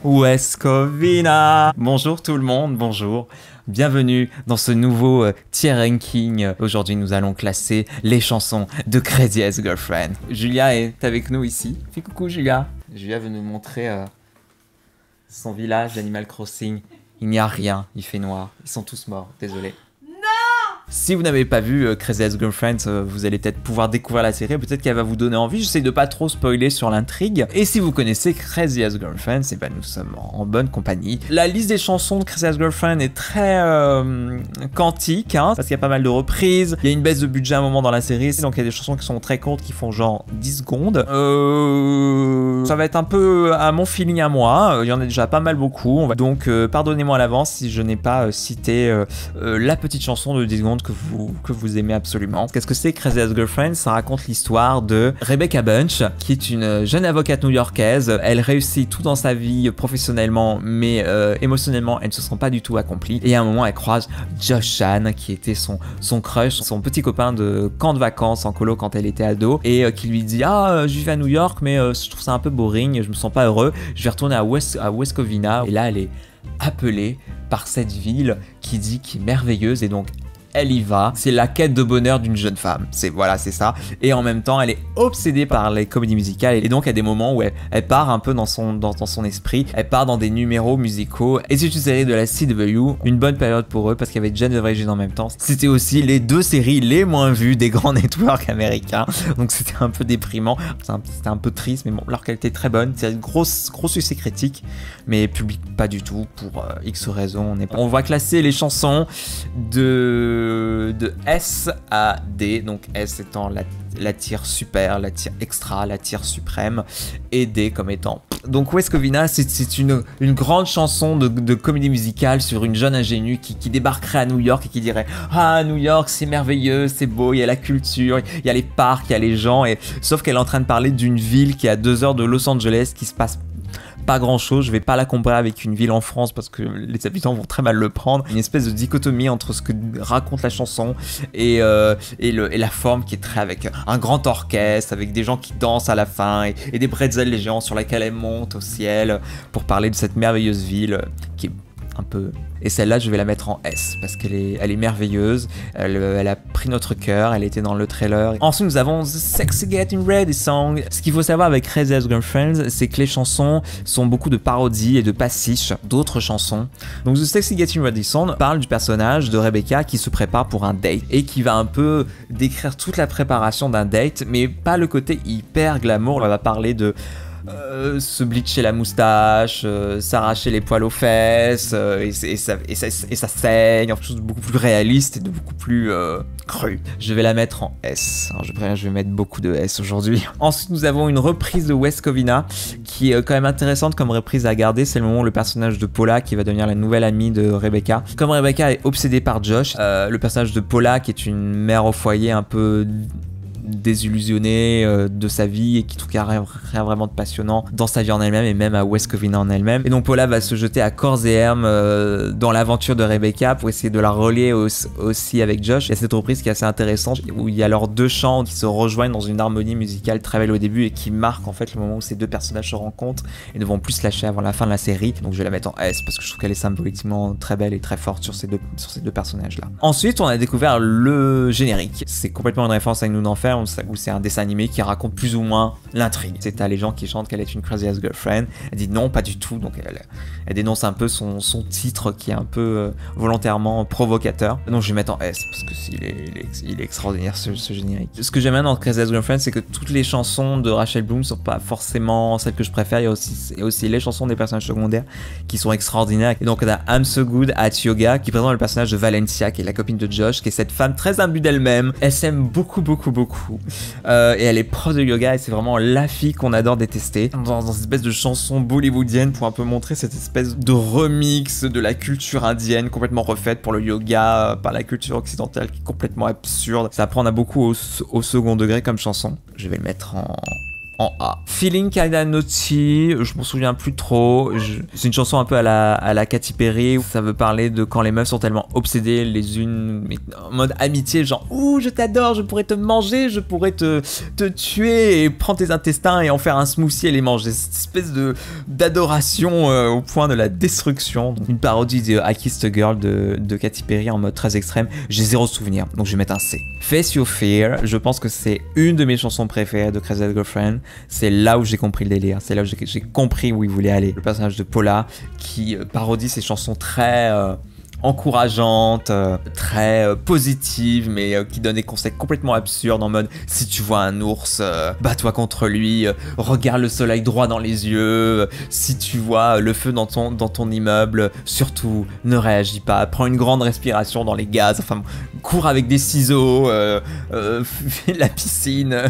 West Covina. Bonjour tout le monde, bonjour. Bienvenue dans ce nouveau tier ranking. Aujourd'hui, nous allons classer les chansons de Crazy Ex-Girlfriend. Julia est avec nous ici. Fais coucou Julia. Julia veut nous montrer son village d'Animal Crossing. Il n'y a rien, il fait noir. Ils sont tous morts, désolé. Si vous n'avez pas vu Crazy Ex-Girlfriend, vous allez peut-être pouvoir découvrir la série, peut-être qu'elle va vous donner envie. J'essaie de pas trop spoiler sur l'intrigue. Et si vous connaissez Crazy Ex-Girlfriend, c'est nous sommes en bonne compagnie. La liste des chansons de Crazy Ex-Girlfriend est très quantique, hein, parce qu'il y a pas mal de reprises. Il y a une baisse de budget à un moment dans la série, donc il y a des chansons qui sont très courtes, qui font genre 10 secondes. Ça va être un peu à mon feeling à moi. Il y en a déjà pas mal beaucoup. Donc pardonnez-moi à l'avance si je n'ai pas cité la petite chanson de 10 secondes que vous aimez absolument. Qu'est-ce que c'est Crazy Ex-Girlfriend? Ça raconte l'histoire de Rebecca Bunch, qui est une jeune avocate new-yorkaise. Elle réussit tout dans sa vie professionnellement, mais émotionnellement, elle ne se sent pas du tout accomplie. Et à un moment, elle croise Josh Chan, qui était son crush, son petit copain de camp de vacances en colo quand elle était ado, et qui lui dit: ah, je vis à New York, mais je trouve ça un peu boring, je me sens pas heureux, je vais retourner à West Covina. Et là, elle est appelée par cette ville qui est merveilleuse, et donc elle y va. C'est la quête de bonheur d'une jeune femme. Voilà, c'est ça. Et en même temps, elle est obsédée par les comédies musicales. Et donc, il y a des moments où elle part un peu dans son esprit. Elle part dans des numéros musicaux. Et c'est une série de la CW. Une bonne période pour eux parce qu'il y avait Jane the Virgin en même temps. C'était aussi les deux séries les moins vues des grands networks américains. Donc, c'était un peu déprimant. C'était un peu triste. Mais bon, leur qualité est très bonne. C'est une gros succès critique. Mais public pas du tout pour X raisons. On va classer les chansons de S à D, donc S étant la tier super, la tier extra, la tier suprême, et D comme étant... Donc West Covina, c'est une grande chanson de comédie musicale sur une jeune ingénue qui débarquerait à New York et qui dirait: ah, New York c'est merveilleux, c'est beau, il y a la culture, il y a les parcs, il y a les gens, et sauf qu'elle est en train de parler d'une ville qui est à 2 heures de Los Angeles, qui se passe pas grand chose. Je vais pas la comparer avec une ville en France parce que les habitants vont très mal le prendre. Une espèce de dichotomie entre ce que raconte la chanson et la forme qui est très avec un grand orchestre, avec des gens qui dansent à la fin et des bretzels les géants sur laquelle elle monte au ciel pour parler de cette merveilleuse ville qui est un peu... Et celle-là, je vais la mettre en S parce qu'elle est merveilleuse. Elle a pris notre cœur. Elle était dans le trailer. Ensuite, nous avons The Sexy Getting Ready Song. Ce qu'il faut savoir avec Crazy Ex-Girlfriend, c'est que les chansons sont beaucoup de parodies et de pastiches d'autres chansons. Donc, The Sexy Getting Ready Song parle du personnage de Rebecca qui se prépare pour un date et qui va un peu décrire toute la préparation d'un date, mais pas le côté hyper glamour. On va parler de se bleacher la moustache, s'arracher les poils aux fesses, et ça saigne, quelque chose de beaucoup plus réaliste et de beaucoup plus cru. Je vais la mettre en S. Alors, je vais mettre beaucoup de S aujourd'hui. Ensuite, nous avons une reprise de West Covina qui est quand même intéressante comme reprise à garder. C'est le moment où le personnage de Paula, qui va devenir la nouvelle amie de Rebecca. Comme Rebecca est obsédée par Josh, le personnage de Paula, qui est une mère au foyer un peu désillusionnée de sa vie et qui trouve qu'il n'y a rien vraiment de passionnant dans sa vie en elle-même et même à West Covina en elle-même. Et donc Paula va se jeter à corps et âme dans l'aventure de Rebecca pour essayer de la relier aussi avec Josh. Il y a cette reprise qui est assez intéressante où il y a leurs deux chants qui se rejoignent dans une harmonie musicale très belle au début et qui marque en fait le moment où ces deux personnages se rencontrent et ne vont plus se lâcher avant la fin de la série. Donc je vais la mettre en S parce que je trouve qu'elle est symboliquement très belle et très forte sur ces deux personnages là. Ensuite, on a découvert le générique. C'est complètement une référence à Une Nous d'Enfer, où c'est un dessin animé qui raconte plus ou moins l'intrigue. C'est à les gens qui chantent qu'elle est une Crazy Ex-Girlfriend. Elle dit non, pas du tout. Donc elle dénonce un peu son titre qui est un peu volontairement provocateur. Donc je vais mettre en S parce que il est extraordinaire ce générique. Ce que j'aime bien dans Crazy Ex-Girlfriend, c'est que toutes les chansons de Rachel Bloom sont pas forcément celles que je préfère. Il y a aussi les chansons des personnages secondaires qui sont extraordinaires. Et donc on a I'm So Good at Yoga qui présente le personnage de Valencia, qui est la copine de Josh, qui est cette femme très imbue d'elle-même. Elle s'aime beaucoup. Et elle est prof de yoga et c'est vraiment la fille qu'on adore détester. Dans cette espèce de chanson bollywoodienne pour un peu montrer cette espèce de remix de la culture indienne complètement refaite pour le yoga par la culture occidentale qui est complètement absurde. Ça prend beaucoup au second degré comme chanson. Je vais le mettre en en A. Feeling Kinda Naughty, je m'en souviens plus trop. C'est une chanson un peu à la Katy Perry. Ça veut parler de quand les meufs sont tellement obsédées les unes, mais en mode amitié, genre ouh je t'adore, je pourrais te manger, je pourrais te tuer et prendre tes intestins et en faire un smoothie et les manger. Cette espèce d'adoration au point de la destruction. Donc, une parodie de I Kissed a Girl de Katy Perry en mode très extrême. J'ai zéro souvenir, donc je vais mettre un C. Face Your Fear, je pense que c'est une de mes chansons préférées de Crazy Ex-Girlfriend. C'est là où j'ai compris le délire, c'est là où j'ai compris où il voulait aller. Le personnage de Paula qui parodie ses chansons très encourageantes, très positives, mais qui donne des conseils complètement absurdes en mode si tu vois un ours, bats-toi contre lui, regarde le soleil droit dans les yeux, si tu vois le feu dans ton immeuble, surtout ne réagis pas, prends une grande respiration dans les gaz, enfin cours avec des ciseaux, fais la piscine.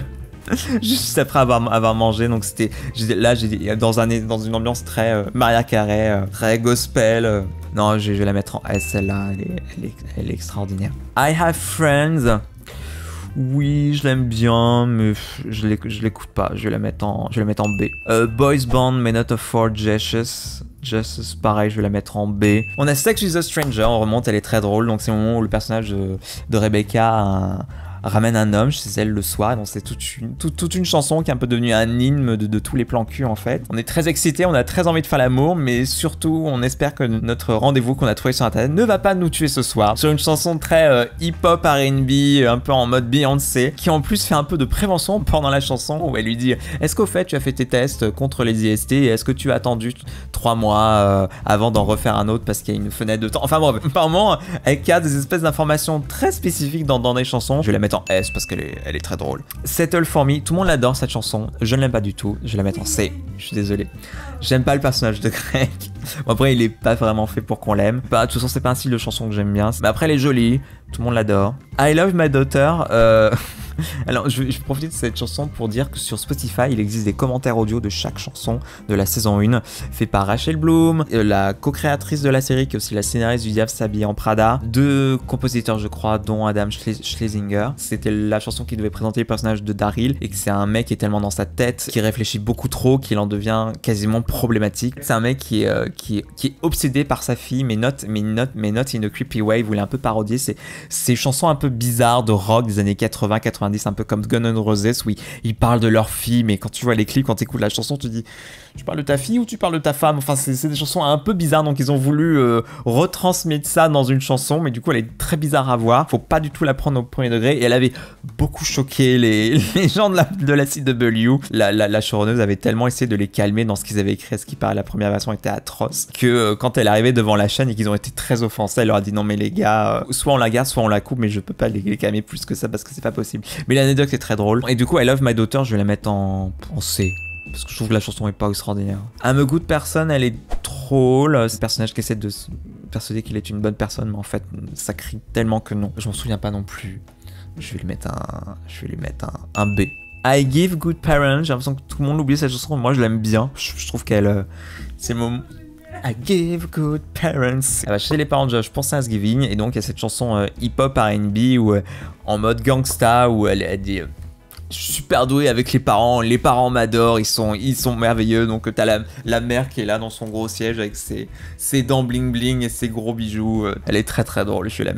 Juste après avoir mangé, donc c'était là dans une ambiance très Mariah Carey, très gospel. Non, je vais la mettre en S, celle-là, elle est extraordinaire. I Have Friends, oui, je l'aime bien, mais je l'écoute pas. Je vais la mettre en B. Boys Band, May Not Afford Jesus, pareil, je vais la mettre en B. On a Sex with a Stranger, on remonte, elle est très drôle, donc c'est le moment où le personnage de Rebecca ramène un homme chez elle le soir, donc c'est toute une chanson qui est un peu devenue un hymne de tous les plans cul en fait. On est très excités, on a très envie de faire l'amour, mais surtout on espère que notre rendez-vous qu'on a trouvé sur internet ne va pas nous tuer ce soir. Sur une chanson très hip-hop R&B, un peu en mode Beyoncé, qui en plus fait un peu de prévention pendant la chanson, où elle lui dit est-ce qu'au fait tu as fait tes tests contre les IST et est-ce que tu as attendu 3 mois avant d'en refaire un autre parce qu'il y a une fenêtre de temps. Enfin bref, apparemment elle a des espèces d'informations très spécifiques dans des chansons. Je vais la mettre en S parce qu'elle est très drôle. Settle For Me, tout le monde l'adore cette chanson, je ne l'aime pas du tout, je vais la mettre en C, je suis désolé. J'aime pas le personnage de Greg. Bon, après il est pas vraiment fait pour qu'on l'aime. De toute façon c'est pas un style de chanson que j'aime bien, mais après elle est jolie, tout le monde l'adore. I Love My Daughter, alors je vais profiter de cette chanson pour dire que sur Spotify il existe des commentaires audio de chaque chanson de la saison 1 fait par Rachel Bloom, la co-créatrice de la série qui est aussi la scénariste du Diable s'habille en Prada, 2 compositeurs je crois dont Adam Schlesinger. C'était la chanson qui devait présenter le personnage de Daryl et que c'est un mec qui est tellement dans sa tête, qui réfléchit beaucoup trop, qu'il en devient quasiment problématique. C'est un mec qui est obsédé par sa fille mais not in a creepy way, il voulait un peu parodier ces chansons un peu bizarres de rock des années 80-90, un peu comme Guns N' Roses où ils parlent de leur fille, mais quand tu vois les clips, quand tu écoutes la chanson, tu dis tu parles de ta fille ou tu parles de ta femme. Enfin c'est des chansons un peu bizarres, donc ils ont voulu retransmettre ça dans une chanson, mais du coup elle est très bizarre à voir, faut pas du tout la prendre au premier degré, et elle avait beaucoup choqué les gens de la CW. La showrunneuse avait tellement essayé de les calmer dans ce qu'ils avaient écrit, ce qui paraît la première version était atroce, que quand elle est arrivée devant la chaîne et qu'ils ont été très offensés, elle leur a dit non mais les gars, soit on la garde soit on la coupe, mais je peux pas les calmer plus que ça parce que c'est pas possible. Mais l'anecdote est très drôle, et du coup I Love My Daughter, je vais la mettre en C parce que je trouve que la chanson est pas extraordinaire. I'm a Good Person, elle est drôle, c'est le personnage qui essaie de se persuader qu'il est une bonne personne, mais en fait ça crie tellement que non, je m'en souviens pas non plus. Je vais lui mettre un B. I Give Good Parents, j'ai l'impression que tout le monde oublie cette chanson, moi je l'aime bien, je trouve qu'elle c'est le moment. I give good parents. Elle va chez les parents de Josh pour Thanksgiving, et donc il y a cette chanson hip-hop R&B où en mode gangsta où elle dit je suis super douée avec les parents m'adorent, ils sont merveilleux. Donc t'as la mère qui est là dans son gros siège avec ses dents bling bling et ses gros bijoux. Elle est très très drôle, je vais la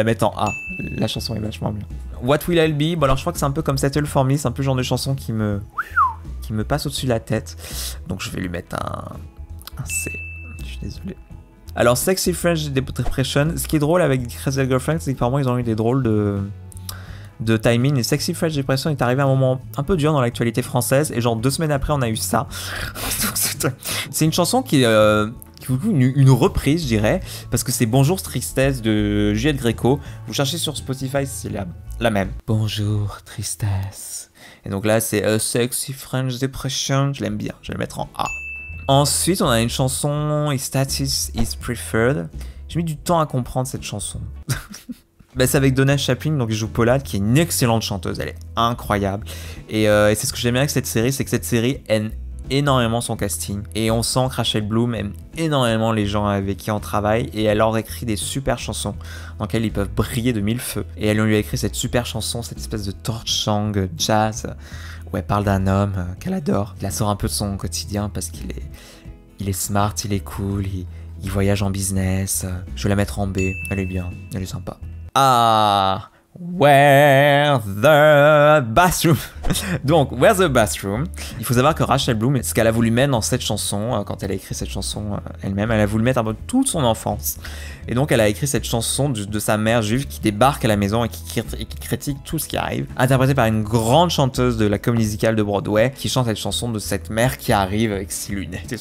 mettre en A. La chanson est vachement bien. What Will I Be, bon alors je crois que c'est un peu comme Settle For Me, c'est un peu le genre de chanson qui me passe au-dessus de la tête. Donc je vais lui mettre un C, je suis désolé. Alors Sexy French Depression, ce qui est drôle avec Crazy Ex-Girlfriend, c'est qu'apparemment ils ont eu des drôles de timing, et Sexy French Depression est arrivé à un moment un peu dur dans l'actualité française, et genre 2 semaines après on a eu ça. C'est une chanson qui est une reprise, je dirais, parce que c'est Bonjour Tristesse de Juliette Gréco. Vous cherchez sur Spotify, c'est la même. Bonjour Tristesse. Et donc là c'est Sexy French Depression, je l'aime bien, je vais le mettre en A. Ensuite, on a une chanson Status is Preferred. J'ai mis du temps à comprendre cette chanson. Bah, c'est avec Donna Chaplin, donc je joue Paula, qui est une excellente chanteuse, elle est incroyable. Et c'est ce que j'aime bien avec cette série, c'est que cette série aime énormément son casting. Et on sent que Rachel Bloom aime énormément les gens avec qui on travaille, et elle leur écrit des super chansons dans lesquelles ils peuvent briller de mille feux. Et elle lui a écrit cette super chanson, cette espèce de torch song jazz, où elle parle d'un homme qu'elle adore. Il la sort un peu de son quotidien parce il est smart, il est cool, il voyage en business. Je vais la mettre en B, elle est bien, elle est sympa. Ah, Where the Bathroom. Donc, Where the Bathroom. Il faut savoir que Rachel Bloom, ce qu'elle a voulu mettre dans cette chanson, quand elle a écrit cette chanson elle-même, elle a voulu mettre un peu toute son enfance. Et donc, elle a écrit cette chanson de sa mère juive qui débarque à la maison et qui critique tout ce qui arrive. Interprétée par une grande chanteuse de la comédie musicale de Broadway qui chante cette chanson de cette mère qui arrive avec ses lunettes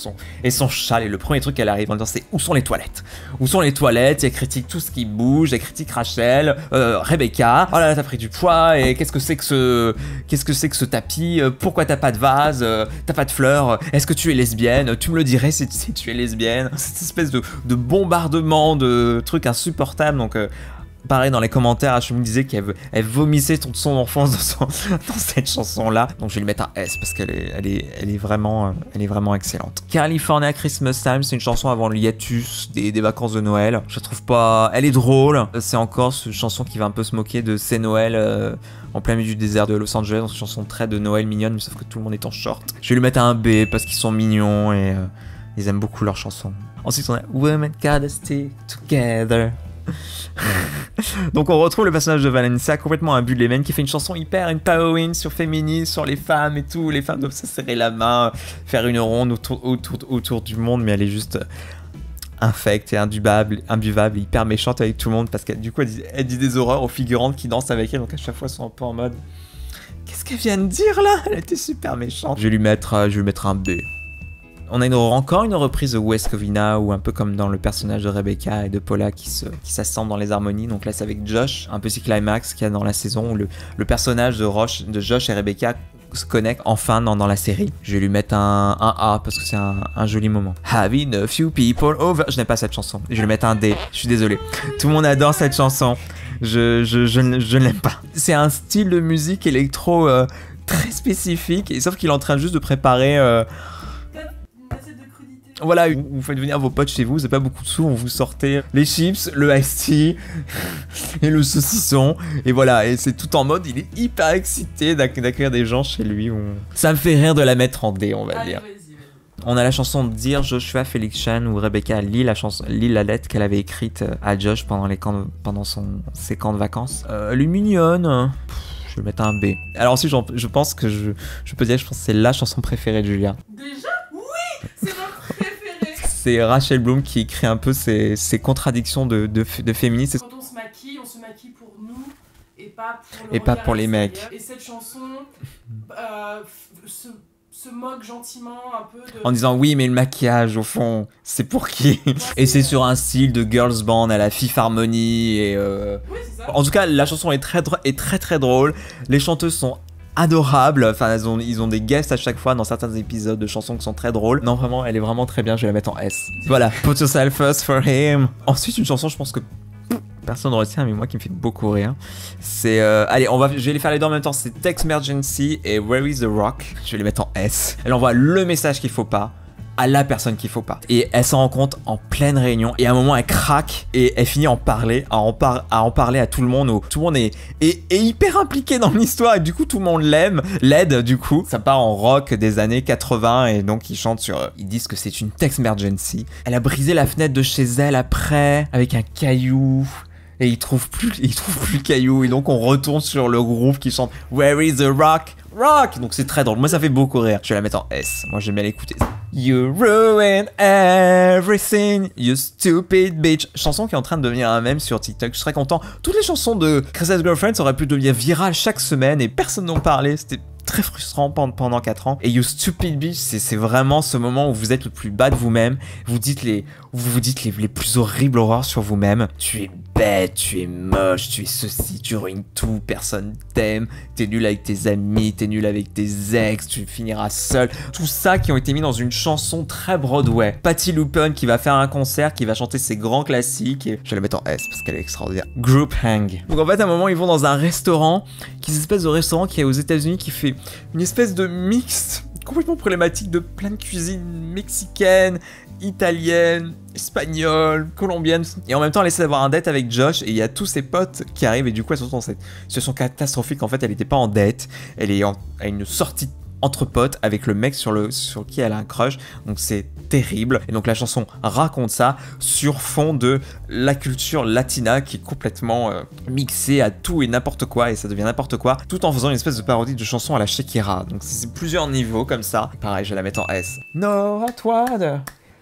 et son châle. Et le premier truc qu'elle arrive en disant, c'est où sont les toilettes? Où sont les toilettes? Et elle critique tout ce qui bouge. Elle critique Rachel, Rebecca. Oh là là, t'as pris du poids. Et qu'est-ce que c'est que ce tapis? Pourquoi t'as pas de vase? T'as pas de fleurs? Est-ce que tu es lesbienne? Tu me le dirais si tu es lesbienne. Cette espèce de bombardement de trucs insupportables. Donc pareil, dans les commentaires, je me disais qu'elle vomissait toute son enfance dans cette chanson-là. Donc je vais lui mettre un S parce qu'elle est vraiment excellente. California Christmas Time, c'est une chanson avant le hiatus des vacances de Noël. Je la trouve pas... Elle est drôle. C'est encore une chanson qui va un peu se moquer de C'est Noël en plein milieu du désert de Los Angeles. Donc c'est une chanson très de Noël mignonne, mais sauf que tout le monde est en short. Je vais lui mettre un B parce qu'ils sont mignons et ils aiment beaucoup leurs chansons. Ensuite, on a Women Gotta Stick Together. Donc on retrouve le personnage de Valencia complètement imbu de l'émen qui fait une chanson hyper empowering sur féminisme, sur les femmes et tout. Les femmes doivent se serrer la main, faire une ronde autour du monde, mais elle est juste infecte et imbuvable, hyper méchante avec tout le monde parce que du coup elle dit des horreurs aux figurantes qui dansent avec elle. Donc à chaque fois elles sont un peu en mode qu'est-ce qu'elle vient de dire là? Elle était super méchante. Je vais lui mettre un B. On a encore une reprise de West Covina, ou un peu comme dans le personnage de Rebecca et de Paula qui s'assemblent dans les harmonies. Donc là c'est avec Josh, un petit climax qu'il y a dans la saison où le personnage de Josh et Rebecca se connectent enfin dans la série. Je vais lui mettre un A parce que c'est un joli moment. Having a few people over. Je n'aime pas cette chanson. Je vais lui mettre un D. Je suis désolé. Tout le monde adore cette chanson. Je ne l'aime pas. C'est un style de musique électro très spécifique, et sauf qu'il est en train juste de préparer... Voilà, vous faites venir vos potes chez vous, c'est pas beaucoup de sous, vous sortez les chips, le iced tea et le saucisson, et voilà, et c'est tout en mode, il est hyper excité d'accueillir des gens chez lui. Ça me fait rire de la mettre en D, on va dire. On a la chanson Dear Joshua Felix Chan où Rebecca lit la lettre qu'elle avait écrite à Josh pendant ses camps de vacances. Elle est mignonne. Je vais mettre un B. Alors ensuite, je pense que je peux dire, je pense que c'est la chanson préférée de Julia. Déjà? Oui, c'est ma préférée. C'est Rachel Bloom qui écrit un peu ces contradictions de féministes. Quand on se maquille pour nous et pas pour et pas pour les mecs. Et cette chanson se moque gentiment un peu de... En disant oui, mais le maquillage au fond c'est pour qui? Et c'est sur un style de girls band à la Fifth Harmony et Oui, c'est ça. En tout cas la chanson est très drôle. Les chanteuses sont adorables, enfin ils ont des guests à chaque fois dans certains épisodes de chansons qui sont très drôles. Non vraiment, elle est vraiment très bien, je vais la mettre en S. Voilà, Put Yourself First for Him. Ensuite une chanson, je pense que personne ne retient, mais moi qui me fait beaucoup rire. C'est allez, je vais les faire les deux en même temps. C'est Text Emergency et Where is the Rock. Je vais les mettre en S. Elle envoie le message qu'il faut pas à la personne qu'il faut pas. Et elle s'en rend compte en pleine réunion. Et à un moment, elle craque et elle finit à en parler à tout le monde. Tout le monde est hyper impliqué dans l'histoire. Et du coup, tout le monde l'aide du coup. Ça part en rock des années 80. Et donc, ils disent que c'est une Text Emergency. Elle a brisé la fenêtre de chez elle après avec un caillou. Et ils trouvent plus le caillou. Et donc, on retourne sur le groupe qui chante Where is the Rock? Rock! Donc c'est très drôle. Moi ça fait beaucoup rire. Je vais la mettre en S. Moi j'aime bien l'écouter. You ruin everything, you stupid bitch. Chanson qui est en train de devenir un mème sur TikTok. Je serais content. Toutes les chansons de Crazy Girlfriend auraient pu devenir virales chaque semaine et personne n'en parlait. C'était très frustrant pendant 4 ans. Et You Stupid Bitch, c'est vraiment ce moment où vous êtes le plus bas de vous-même. Vous vous dites les plus horribles horreurs sur vous-même. Tu es bête, tu es moche, tu es ceci, tu ruines tout, personne t'aime, t'es nul avec tes amis, t'es nul avec tes ex, tu finiras seul. Tout ça qui ont été mis dans une chanson très Broadway. Patti LuPone qui va faire un concert, qui va chanter ses grands classiques. Et je vais la mettre en S parce qu'elle est extraordinaire. Group Hang. Donc en fait à un moment ils vont dans un restaurant, qui est une espèce de restaurant qui est aux États-Unis qui fait une espèce de mixte complètement problématique de plein de cuisines mexicaines, italienne, espagnole, colombienne. Et en même temps, elle essaie d'avoir un date avec Josh et il y a tous ses potes qui arrivent et du coup, elle se retrouve dans cette situation catastrophique. En fait, elle n'était pas en date, elle est à une sortie entre potes avec le mec sur qui elle a un crush. Donc c'est terrible. Et donc la chanson raconte ça sur fond de la culture latina qui est complètement mixée à tout et n'importe quoi et ça devient n'importe quoi tout en faisant une espèce de parodie de chanson à la Shakira. Donc c'est plusieurs niveaux comme ça. Pareil, je vais la mettre en S. No hot water,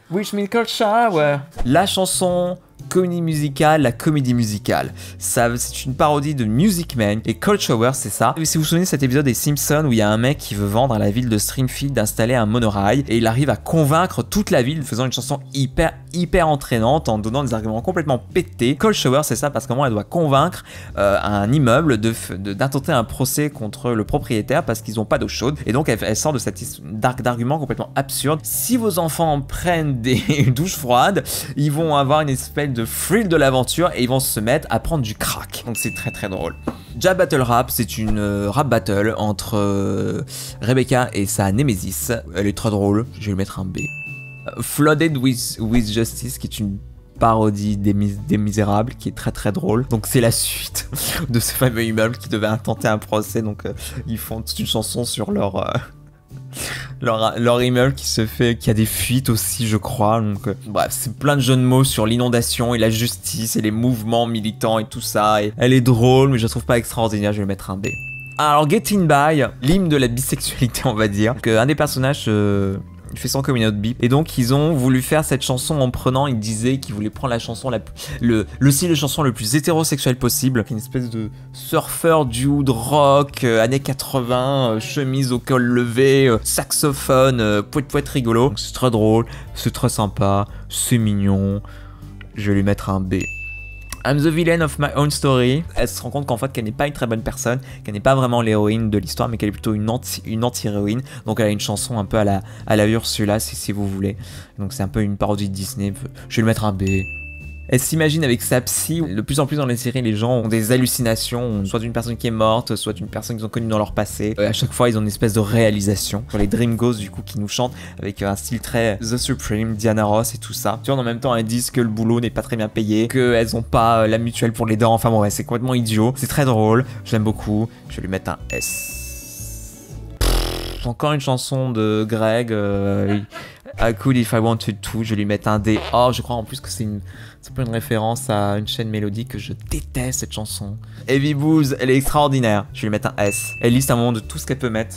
which means cold shower. La chanson comédie musicale, la comédie musicale. Ça, c'est une parodie de Music Man et Cold Shower, c'est ça. Et si vous vous souvenez de cet épisode des Simpsons où il y a un mec qui veut vendre à la ville de Springfield d'installer un monorail et il arrive à convaincre toute la ville en faisant une chanson hyper entraînante en donnant des arguments complètement pétés. Cold Shower, c'est ça parce qu'à un moment elle doit convaincre un immeuble d'intenter un procès contre le propriétaire parce qu'ils n'ont pas d'eau chaude et donc elle sort de cette d'arguments complètement absurdes. Si vos enfants prennent des douches froides, ils vont avoir une espèce de thrill de l'aventure et ils vont se mettre à prendre du crack. Donc c'est très drôle. Jab Battle Rap, c'est une rap battle entre Rebecca et sa Nemesis. Elle est très drôle, je vais lui mettre un B. Flooded with Justice, qui est une parodie des Misérables, qui est très drôle. Donc c'est la suite de ce fameux immeuble qui devait intenter un procès. Donc ils font toute une chanson sur leur immeuble qui a des fuites aussi, je crois. Donc bref, c'est plein de jeux de mots sur l'inondation et la justice et les mouvements militants et tout ça. Et elle est drôle, mais je la trouve pas extraordinaire, je vais mettre un B. Alors Getting By, l'hymne de la bisexualité, on va dire. Donc, un des personnages fait son coming out bi. Et donc ils ont voulu faire cette chanson en prenant, ils disaient qu'ils voulaient prendre la chanson le style de chanson le plus hétérosexuel possible, une espèce de surfeur dude rock années 80, chemise au col levé, saxophone, poète rigolo. C'est très drôle, c'est très sympa, c'est mignon. Je vais lui mettre un B. I'm the villain of my own story. Elle se rend compte qu'en fait qu'elle n'est pas une très bonne personne, qu'elle n'est pas vraiment l'héroïne de l'histoire, mais qu'elle est plutôt une anti-héroïne. Donc elle a une chanson un peu à la Ursula, si vous voulez. Donc c'est un peu une parodie de Disney. Je vais lui mettre un B. Elle s'imagine avec sa psy. De plus en plus dans les séries, les gens ont des hallucinations, soit d'une personne qui est morte, soit d'une personne qu'ils ont connue dans leur passé. À chaque fois, ils ont une espèce de réalisation. Sur les Dream Ghosts, du coup, qui nous chantent avec un style très The Supreme, Diana Ross et tout ça. Tu vois, en même temps, elles disent que le boulot n'est pas très bien payé, qu'elles ont pas la mutuelle pour les dents. Enfin bon, ouais, c'est complètement idiot. C'est très drôle. Je l'aime beaucoup. Je vais lui mettre un S. Encore une chanson de Greg. I could if I wanted to. Je vais lui mettre un D. Oh, je crois en plus que c'est pas une référence à une chaîne mélodique que je déteste, cette chanson. Heavy Booze, elle est extraordinaire. Je vais lui mettre un S. Elle liste un moment de tout ce qu'elle peut mettre,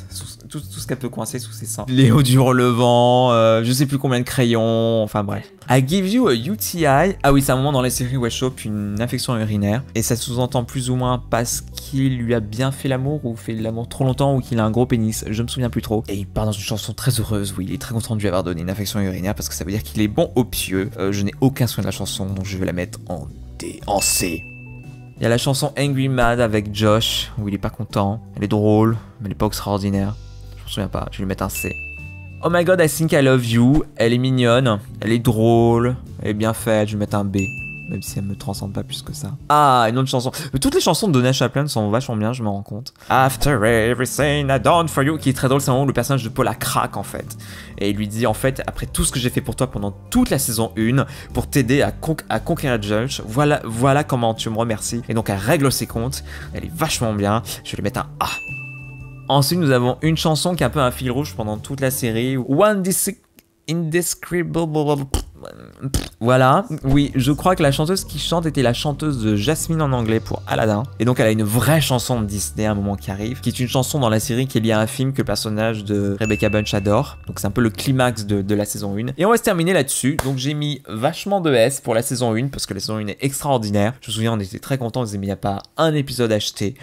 tout ce qu'elle peut coincer sous ses seins. Léo du relevant, je sais plus combien de crayons, enfin bref. I give you a UTI. Ah oui, c'est un moment dans les séries où elle chope une infection urinaire. Et ça sous-entend plus ou moins parce qu'il lui a bien fait l'amour ou fait l'amour trop longtemps ou qu'il a un gros pénis. Je me souviens plus trop. Et il part dans une chanson très heureuse où il est très content de lui avoir donné une infection urinaire parce que ça veut dire qu'il est bon aux pieux. Je n'ai aucun souvenir de la chanson, donc je vais la mettre en D, en C. Il y a la chanson Angry Mad avec Josh où il est pas content. Elle est drôle, mais elle est pas extraordinaire. Je me souviens pas, je vais lui mettre un C. Oh my god, I think I love you. Elle est mignonne, elle est drôle, elle est bien faite. Je vais mettre un B, même si elle me transcende pas plus que ça. Ah, une autre chanson. Mais toutes les chansons de Donna Chaplin sont vachement bien, je me rends compte. After everything I done for you, qui est très drôle, c'est un moment où le personnage de Paula craque en fait. Et il lui dit en fait, après tout ce que j'ai fait pour toi pendant toute la saison 1, pour t'aider à conquérir Josh, voilà comment tu me remercies. Et donc elle règle ses comptes, elle est vachement bien. Je vais lui mettre un A. Ensuite, nous avons une chanson qui est un peu un fil rouge pendant toute la série. Indescribable. Voilà, oui, je crois que la chanteuse qui chante était la chanteuse de Jasmine en anglais pour Aladdin. Et donc elle a une vraie chanson de Disney à un moment qui arrive, qui est une chanson dans la série qui est liée à un film que le personnage de Rebecca Bunch adore. Donc c'est un peu le climax de la saison 1. Et on va se terminer là-dessus. Donc j'ai mis vachement de S pour la saison 1 parce que la saison 1 est extraordinaire. Je me souviens, on était très contents, on disait mais il n'y a pas un épisode acheté.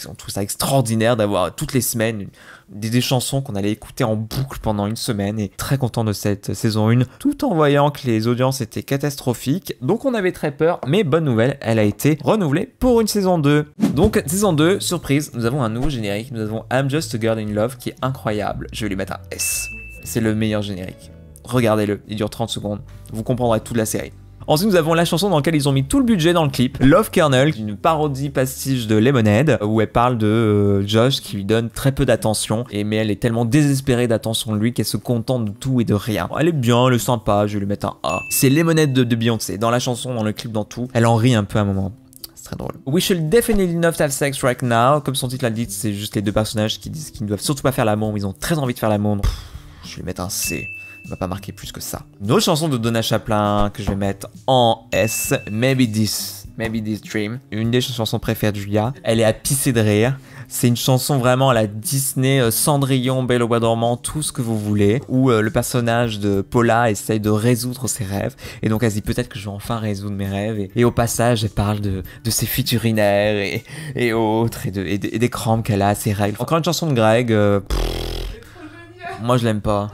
On trouve ça extraordinaire d'avoir toutes les semaines des chansons qu'on allait écouter en boucle pendant une semaine. Et très content de cette saison 1, tout en voyant que les audiences étaient catastrophiques. Donc on avait très peur, mais bonne nouvelle, elle a été renouvelée pour une saison 2. Donc saison 2, surprise, nous avons un nouveau générique. Nous avons I'm Just a Girl in Love qui est incroyable. Je vais lui mettre un S. C'est le meilleur générique. Regardez-le, il dure 30 secondes. Vous comprendrez toute la série. Ensuite, nous avons la chanson dans laquelle ils ont mis tout le budget dans le clip. Love Kernel, une parodie pastiche de Lemonade, où elle parle de Josh qui lui donne très peu d'attention, mais elle est tellement désespérée d'attention de lui qu'elle se contente de tout et de rien. Elle est bien, elle est sympa, je vais lui mettre un A. C'est Lemonade de Beyoncé, dans la chanson, dans le clip, dans tout. Elle en rit un peu à un moment. C'est très drôle. We should definitely not have sex right now. Comme son titre l'indique, c'est juste les deux personnages qui disent qu'ils ne doivent surtout pas faire l'amour, mais ils ont très envie de faire l'amour. Je vais lui mettre un C. Il va pas marquer plus que ça. Une autre chanson de Donna Chaplin que je vais mettre en S, Maybe This Dream. Une des chansons préférées de Julia. Elle est à pisser de rire. C'est une chanson vraiment à la Disney, Cendrillon, Belle au bois dormant, tout ce que vous voulez, où le personnage de Paula essaye de résoudre ses rêves. Et donc elle se dit peut-être que je vais enfin résoudre mes rêves. Et au passage, elle parle de ses fuites urinaires et autres, et des crampes qu'elle a à ses règles. Encore une chanson de Greg. Moi je l'aime pas.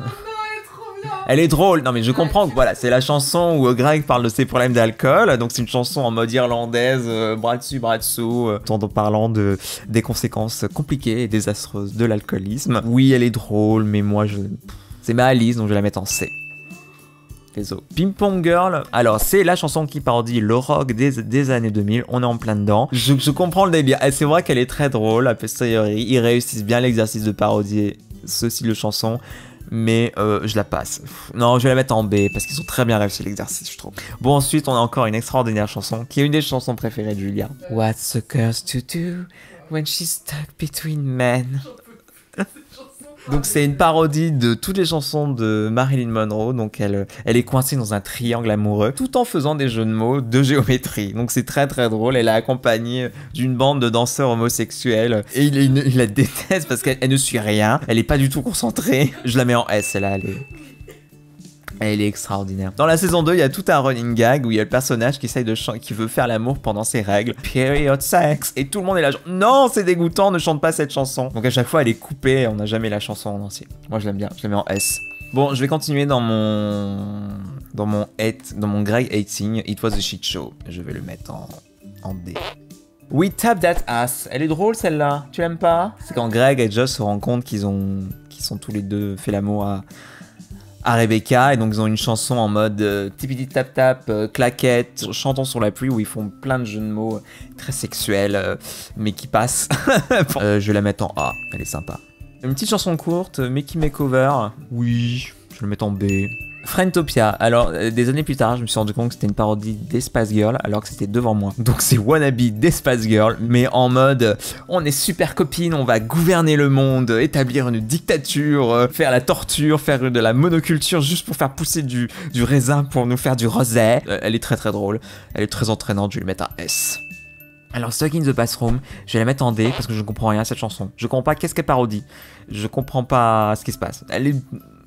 Elle est drôle, non mais je comprends que voilà, c'est la chanson où Greg parle de ses problèmes d'alcool, donc c'est une chanson en mode irlandaise, bras dessus, bras dessous, en parlant des conséquences compliquées et désastreuses de l'alcoolisme. Oui, elle est drôle, mais moi c'est ma Alice, donc je vais la mettre en C. Désolé. Ping Pong Girl, alors c'est la chanson qui parodie le rock des années 2000, on est en plein dedans. Je comprends le délire, c'est vrai qu'elle est très drôle, a posteriori, ils réussissent bien l'exercice de parodier ce style de chanson. Mais je la passe. Non, je vais la mettre en B parce qu'ils ont très bien réussi l'exercice, je trouve. Bon, ensuite, on a encore une extraordinaire chanson qui est une des chansons préférées de Julia. What's a curse to do when she's stuck between men? Donc c'est une parodie de toutes les chansons de Marilyn Monroe, donc elle est coincée dans un triangle amoureux, tout en faisant des jeux de mots de géométrie. Donc c'est très très drôle, elle est accompagnée d'une bande de danseurs homosexuels, et il la déteste parce qu'elle ne suit rien, elle est pas du tout concentrée. Je la mets en S, elle est extraordinaire. Dans la saison 2, il y a tout un running gag où il y a le personnage qui essaye qui veut faire l'amour pendant ses règles. Period sex. Et tout le monde est là genre, non, c'est dégoûtant, ne chante pas cette chanson. Donc à chaque fois, elle est coupée, on n'a jamais la chanson en entier. Moi, je l'aime bien, je la mets en S. Bon, je vais continuer dans mon Greg hating, It Was a Shit Show. Je vais le mettre en D. We Tap That Ass. Elle est drôle celle-là. Tu l'aimes pas? C'est quand Greg et Josh se rendent compte qu'ils sont tous les deux fait l'amour à Rebecca, et donc ils ont une chanson en mode tipiti tap tap, claquette, chantons sur la pluie, où ils font plein de jeux de mots très sexuels, mais qui passent. Je vais la mettre en A, elle est sympa. Une petite chanson courte, Mickey Makeover, oui, je vais le mettre en B. Friendtopia, alors des années plus tard, je me suis rendu compte que c'était une parodie des Spice Girls alors que c'était devant moi. Donc c'est Wannabe des Spice Girls, mais en mode on est super copines, on va gouverner le monde, établir une dictature, faire la torture, faire de la monoculture juste pour faire pousser du raisin pour nous faire du rosé. Elle est très très drôle, elle est très entraînante, je vais lui mettre un S. Alors Stuck in the Bathroom, je vais la mettre en D parce que je ne comprends rien à cette chanson. Je comprends pas qu'est-ce qu'elle parodie, je comprends pas ce qui se passe.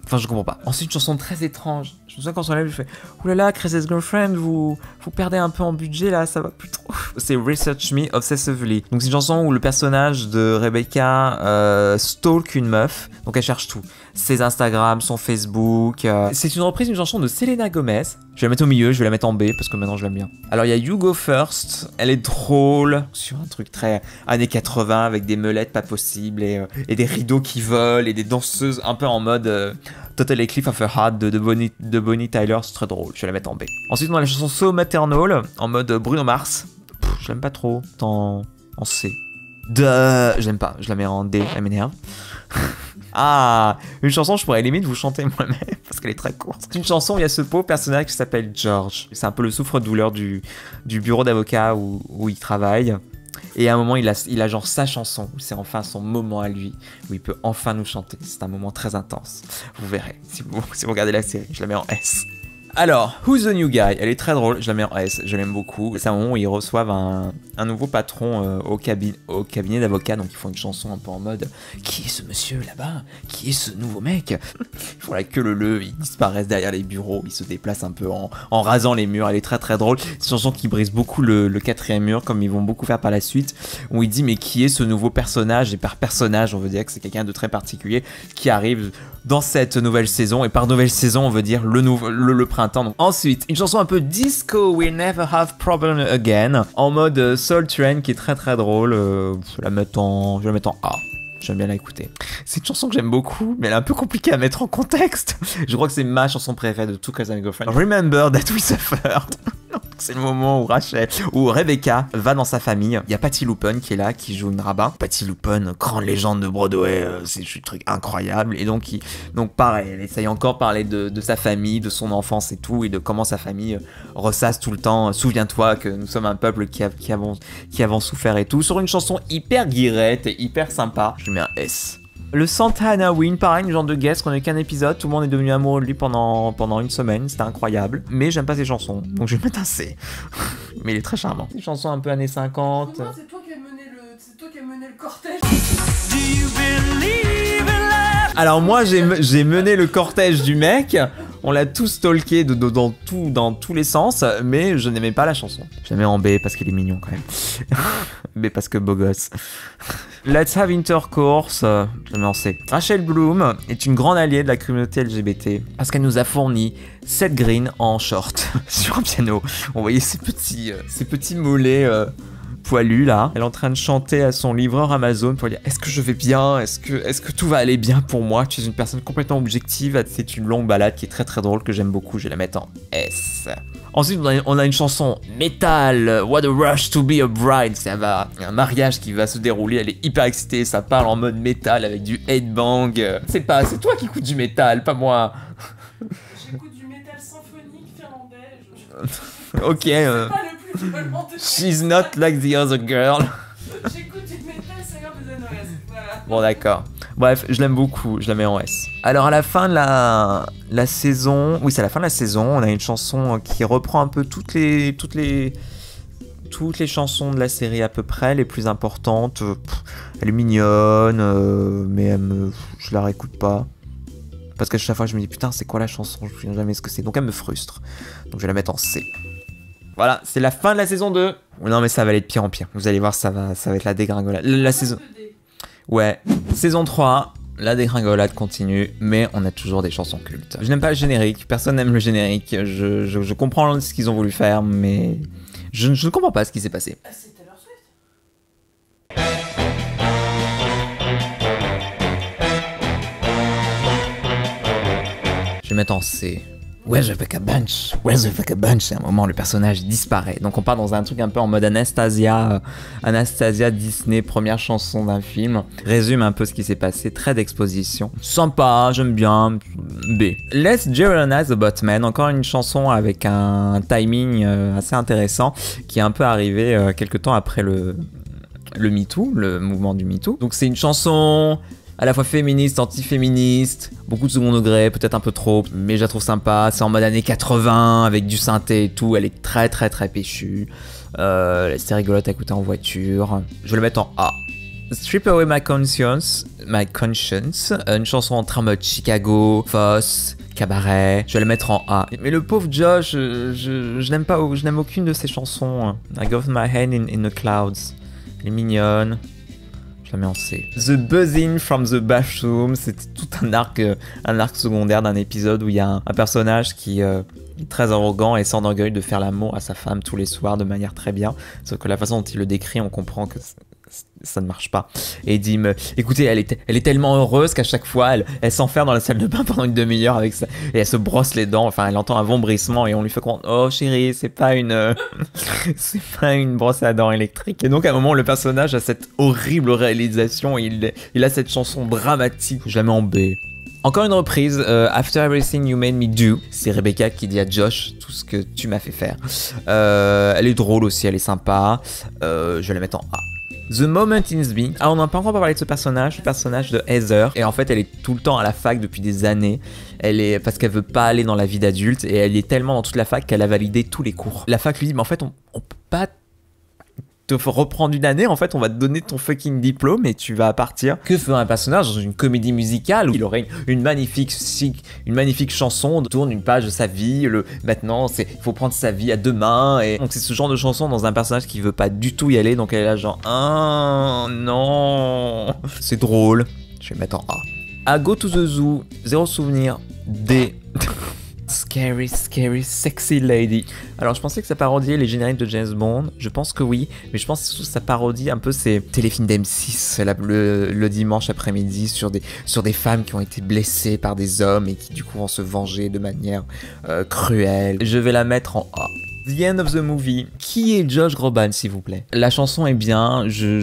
Enfin, je comprends pas. Ensuite, une chanson très étrange. Je me souviens quand on l'a vu, je fais oulala, Crazy Girlfriend, vous perdez un peu en budget là, ça va plus trop. C'est Research Me Obsessively. Donc, c'est une chanson où le personnage de Rebecca stalk une meuf. Donc, elle cherche tout. Ses Instagram, son Facebook. C'est une reprise d'une chanson de Selena Gomez. Je vais la mettre au milieu, je vais la mettre en B parce que maintenant je l'aime bien. Alors, il y a You Go First. Elle est drôle. Sur un truc très années 80 avec des meulettes pas possibles et des rideaux qui volent et des danseuses un peu en mode. Totally Cliff of a Heart de Bonnie Tyler, c'est très drôle, je vais la mettre en B. Ensuite, on a la chanson So Maternal en mode Bruno Mars. Je l'aime pas trop, en C. J'aime pas, je la mets en D, elle m'énerve. Ah, une chanson, je pourrais limite vous chanter moi-même parce qu'elle est très courte. C'est une chanson où il y a ce pauvre personnage qui s'appelle George. C'est un peu le souffre-douleur du bureau d'avocat où il travaille. Et à un moment, il a genre sa chanson, c'est enfin son moment à lui, où il peut enfin nous chanter. C'est un moment très intense. Vous verrez, si vous regardez la série, je la mets en S. Alors, Who's the New Guy? Elle est très drôle, je la mets en S, je l'aime beaucoup. C'est un moment où ils reçoivent un nouveau patron au cabinet d'avocat, donc ils font une chanson un peu en mode qui est ce monsieur là-bas? Qui est ce nouveau mec? Ils font la queue leu, ils disparaissent derrière les bureaux, ils se déplacent un peu en rasant les murs, elle est très très drôle. C'est une chanson qui brise beaucoup le quatrième mur, comme ils vont beaucoup faire par la suite, où il dit mais qui est ce nouveau personnage? Et par personnage, on veut dire que c'est quelqu'un de très particulier qui arrive dans cette nouvelle saison, et par nouvelle saison, on veut dire le printemps. Donc, ensuite, une chanson un peu disco, We'll Never Have Problem Again, en mode Soul Train, qui est très très drôle. Je vais la mettre en A. J'aime bien la écouter. C'est une chanson que j'aime beaucoup, mais elle est un peu compliquée à mettre en contexte. Je crois que c'est ma chanson préférée de tout Crazy Girlfriend. Remember That We Suffered. C'est le moment où où Rebecca va dans sa famille. Il y a Patti LuPone qui est là, qui joue une rabbin. Patti LuPone, grande légende de Broadway, c'est un truc incroyable. Et donc, pareil, elle essaye encore de parler de sa famille, de son enfance et tout, et de comment sa famille ressasse tout le temps. Souviens-toi que nous sommes un peuple qui avons souffert et tout. Sur une chanson hyper guirette et hyper sympa. Je lui mets un S. Le Santana Win, pareil, une genre de guest qu'on n'a eu qu'un épisode, tout le monde est devenu amoureux de lui pendant une semaine, c'était incroyable. Mais j'aime pas ses chansons, donc je vais mettre un C. Mais il est très charmant. Des chansons un peu années 50. Pour moi, c'est toi qui as mené le cortège. Alors moi j'ai mené le cortège du mec, on l'a tous stalké dans tous les sens, mais je n'aimais pas la chanson. Je la mets en B parce qu'il est mignon quand même. B parce que beau gosse. Let's Have Intercourse, je la mets en C. Rachel Bloom est une grande alliée de la communauté LGBT parce qu'elle nous a fourni Seth Green en short sur un piano. On voyait ces petits mollets poilue là, elle est en train de chanter à son livreur Amazon pour lui dire est-ce que je vais bien, est-ce que tout va aller bien pour moi, tu es une personne complètement objective, c'est une longue balade qui est très très drôle que j'aime beaucoup, je vais la mettre en S. Ensuite on a une chanson Metal, What a Rush to be a Bride, c'est un mariage qui va se dérouler, elle est hyper excitée, ça parle en mode métal avec du headbang, c'est toi qui écoutes du métal, pas moi. J'écoute du métal symphonique finlandais. Ok. C'est pas le plus violent de She's not like the other girl. J'écoute du métal Seigneur des Anneaux, voilà. Bon d'accord. Bref, je l'aime beaucoup, je la mets en S. Alors à la fin de la saison, oui c'est à la fin de la saison, on a une chanson qui reprend un peu toutes les chansons de la série à peu près, les plus importantes. Elle est mignonne, mais je la réécoute pas. Parce qu'à chaque fois je me dis putain c'est quoi la chanson, je me souviens jamais ce que c'est, donc elle me frustre. Donc je vais la mettre en C. Voilà, c'est la fin de la saison 2. Non mais ça va aller de pire en pire, vous allez voir ça va être la dégringolade. La saison... Ouais, saison 3, la dégringolade continue, mais on a toujours des chansons cultes. Je n'aime pas le générique, personne n'aime le générique, je comprends ce qu'ils ont voulu faire, mais je ne comprends pas ce qui s'est passé. C'est Taylor Swift. Je vais mettre en C. Where's the fuck a bunch? Where's the fuck a bunch? C'est un moment où le personnage disparaît. Donc on part dans un truc un peu en mode Anastasia Disney, première chanson d'un film. Résume un peu ce qui s'est passé, très d'exposition. Sympa, j'aime bien. B. Let's Jeremiah the Botman, encore une chanson avec un timing assez intéressant qui est un peu arrivé quelques temps après le MeToo, le mouvement du MeToo. Donc c'est une chanson à la fois féministe, anti-féministe, beaucoup de second degré, peut-être un peu trop, mais je la trouve sympa. C'est en mode années 80 avec du synthé et tout, elle est très très très péchue. C'est rigolote à écouter en voiture. Je vais le mettre en A. Strip Away My Conscience, une chanson entre un mode Chicago, Foss, cabaret. Je vais le mettre en A. Mais le pauvre Josh, je n'aime aucune de ses chansons. I got my hand in the clouds. Elle est mignonne. Je la mets en C. The Buzzing from the Bathroom, c'était tout un arc secondaire d'un épisode où il y a un personnage qui est très arrogant et s'enorgueille de faire l'amour à sa femme tous les soirs de manière très bien. Sauf que la façon dont il le décrit, on comprend que ça ne marche pas. Et il dit, écoutez, elle est tellement heureuse qu'à chaque fois, elle s'enferme dans la salle de bain pendant une demi-heure avec ça, et elle se brosse les dents. Enfin, elle entend un vombrissement et on lui fait comprendre, oh chérie, c'est pas une brosse à dents électrique. Et donc à un moment, le personnage a cette horrible réalisation, il a cette chanson dramatique. Je la mets en B. Encore une reprise, After Everything You Made Me Do. C'est Rebecca qui dit à Josh tout ce que tu m'as fait faire. Elle est drôle aussi, elle est sympa. Je vais la mettre en A. The Moment in Me. Ah, on n'a pas encore parlé de ce personnage, le personnage de Heather. Et en fait, elle est tout le temps à la fac depuis des années. Parce qu'elle veut pas aller dans la vie d'adulte. Et elle est tellement dans toute la fac qu'elle a validé tous les cours. La fac lui dit, mais en fait, on peut pas te reprendre une année, en fait on va te donner ton fucking diplôme et tu vas partir. Que ferait un personnage dans une comédie musicale où il aurait une magnifique chanson, tourne une page de sa vie, maintenant il faut prendre sa vie à deux mains, et donc c'est ce genre de chanson dans un personnage qui veut pas du tout y aller, donc elle est là genre ah non, c'est drôle. Je vais mettre en A. À Go to the Zoo, zéro souvenir. D. Scary, scary, sexy lady. Alors je pensais que ça parodiait les génériques de James Bond, je pense que oui, mais je pense que ça parodie un peu ces téléfilms d'M6 le dimanche après-midi sur des femmes qui ont été blessées par des hommes et qui du coup vont se venger de manière cruelle. Je vais la mettre en A. The End of the Movie. Qui est Josh Groban, s'il vous plaît? La chanson est bien, j'ai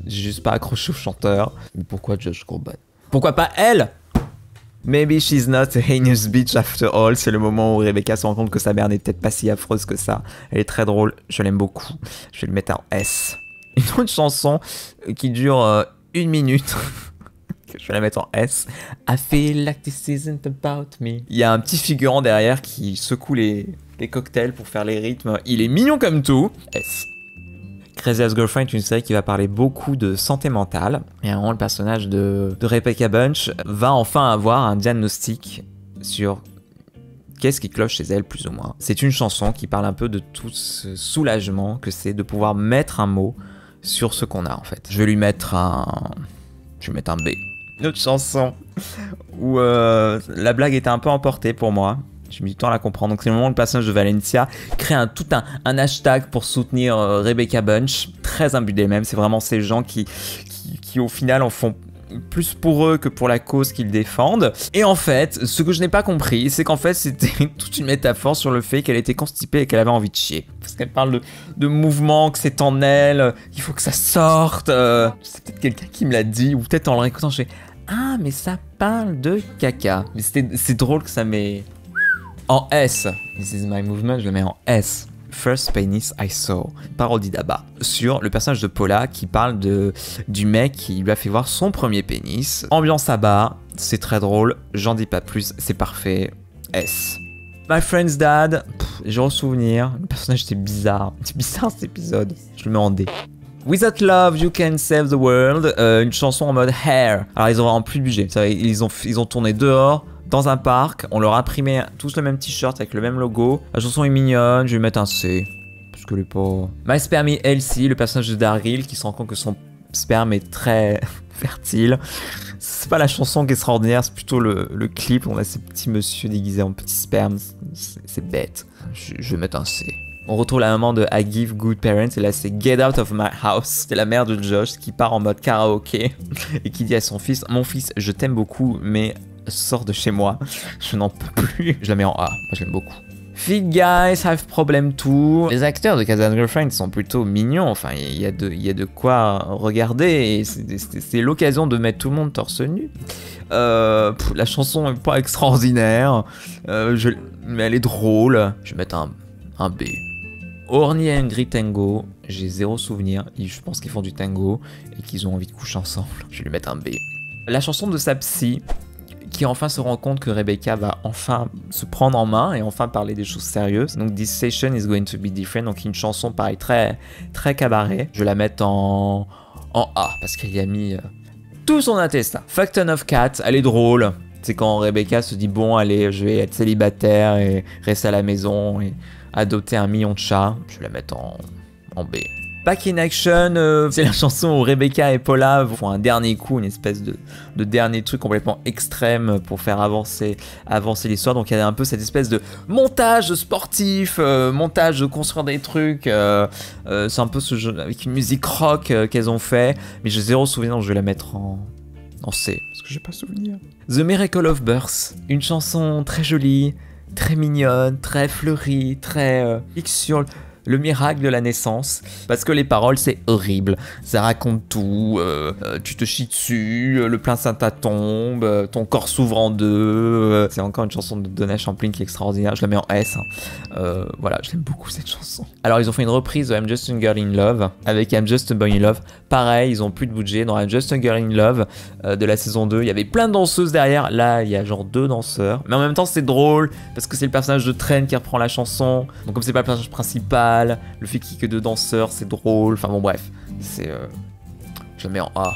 juste pas accroché au chanteur. Mais pourquoi Josh Groban? Pourquoi pas elle? Maybe she's not a heinous bitch after all. C'est le moment où Rebecca se rend compte que sa mère n'est peut-être pas si affreuse que ça. Elle est très drôle, je l'aime beaucoup. Je vais le mettre en S. Une autre chanson qui dure 1 minute. Je vais la mettre en S. I feel like this isn't about me. Il y a un petit figurant derrière qui secoue les cocktails pour faire les rythmes. Il est mignon comme tout. S. Crazy Ex-Girlfriend est une série qui va parler beaucoup de santé mentale. Et vraiment, le personnage de Rebecca Bunch va enfin avoir un diagnostic sur qu'est-ce qui cloche chez elle, plus ou moins. C'est une chanson qui parle un peu de tout ce soulagement que c'est de pouvoir mettre un mot sur ce qu'on a, en fait. Je vais lui mettre un... Je vais mettre un B. Une autre chanson où la blague était un peu emportée pour moi. J'ai mis du temps à la comprendre. Donc c'est le moment où le personnage de Valencia crée tout un hashtag pour soutenir Rebecca Bunch. Très imbu d'elle-même. C'est vraiment ces gens qui au final en font plus pour eux que pour la cause qu'ils défendent. Et en fait, ce que je n'ai pas compris, c'est qu'en fait c'était toute une métaphore sur le fait qu'elle était constipée et qu'elle avait envie de chier. Parce qu'elle parle de mouvement, que c'est en elle, qu'il faut que ça sorte. C'est peut-être quelqu'un qui me l'a dit, ou peut-être en le réécoutant, je fais « Ah, mais ça parle de caca ». Mais c'est drôle que ça m'ait... En S, This is my movement, je le mets en S. First penis I saw, parodie d'Abba, sur le personnage de Paula qui parle du mec qui lui a fait voir son premier pénis. Ambiance Abba, c'est très drôle, j'en dis pas plus, c'est parfait. S. My Friend's Dad, j'ai souvenir, le personnage était bizarre. C'est bizarre cet épisode, je le mets en D. Without Love, You Can Save the World, une chanson en mode hair. Alors ils ont vraiment plus de budget, ils ont tourné dehors, dans un parc, on leur a imprimé tous le même t-shirt avec le même logo. La chanson est mignonne, je vais mettre un C. Parce que les pas... My Sperm is Healthy, le personnage de Daryl qui se rend compte que son sperme est très fertile. C'est pas la chanson qui est extraordinaire, c'est plutôt le clip. On a ces petits messieurs déguisés en petits spermes. C'est bête. Je vais mettre un C. On retrouve la maman de I Give Good Parents et là c'est Get Out of My House. C'est la mère de Josh qui part en mode karaoké et qui dit à son fils, mon fils, je t'aime beaucoup, mais sors de chez moi, je n'en peux plus. Je la mets en A, moi j'aime beaucoup. Fit Guys Have Problem Too. Les acteurs de Crazy Ex-Girlfriend sont plutôt mignons, enfin il y a de quoi regarder et c'est l'occasion de mettre tout le monde torse nu. La chanson est pas extraordinaire, mais elle est drôle. Je vais mettre un B. Horny Angry Tango, j'ai zéro souvenir, je pense qu'ils font du tango et qu'ils ont envie de coucher ensemble. Je vais lui mettre un B. La chanson de sa psy, qui enfin se rend compte que Rebecca va enfin se prendre en main et enfin parler des choses sérieuses. Donc This Session is going to be different, donc une chanson pareil très cabaret. Je vais la mettre en A parce qu'elle y a mis tout son intestin. Faction of Cat, elle est drôle. C'est quand Rebecca se dit bon allez je vais être célibataire et rester à la maison et adopter 1 million de chats. Je vais la mettre en B. Back in Action, c'est la chanson où Rebecca et Paula font un dernier coup, une espèce de dernier truc complètement extrême pour faire avancer l'histoire. Donc il y a un peu cette espèce de montage sportif, montage de construire des trucs. C'est un peu ce jeu avec une musique rock qu'elles ont fait. Mais j'ai zéro souvenir, donc je vais la mettre en C, parce que j'ai pas souvenir. The Miracle of Birth, une chanson très jolie, très mignonne, très fleurie, très sur le miracle de la naissance, parce que les paroles c'est horrible, ça raconte tout, tu te chies dessus, le placenta tombe, ton corps s'ouvre en deux, c'est encore une chanson de Donna Champlin qui est extraordinaire, je la mets en S, voilà, je l'aime beaucoup cette chanson. Alors ils ont fait une reprise de I'm Just a Girl in Love, avec I'm Just a Boy in Love, pareil, ils ont plus de budget, dans I'm Just a Girl in Love de la saison 2, il y avait plein de danseuses derrière, là il y a genre 2 danseurs, mais en même temps c'est drôle, parce que c'est le personnage de Trent qui reprend la chanson, donc comme c'est pas le personnage principal, le fait qu'il y ait que 2 danseurs, c'est drôle. Enfin bon, bref, c'est. Je le mets en A.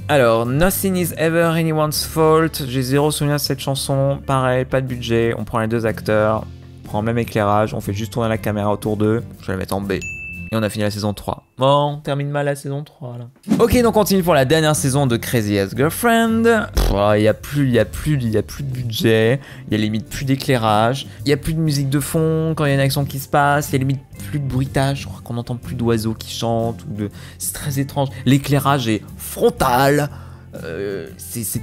Alors, Nothing is ever anyone's fault. J'ai zéro souvenir de cette chanson. Pareil, pas de budget. On prend les 2 acteurs, on prend le même éclairage, on fait juste tourner la caméra autour d'eux. Je vais la mettre en B. Et on a fini la saison 3. Bon, on termine mal la saison 3 là. Ok, donc on continue pour la dernière saison de Crazy Ex-Girlfriend. Il y a plus de budget, il y a limite plus d'éclairage, il y a plus de musique de fond quand il y a une action qui se passe, il y a limite plus de bruitage, je crois qu'on n'entend plus d'oiseaux qui chantent, c'est très étrange. L'éclairage est frontal. C'est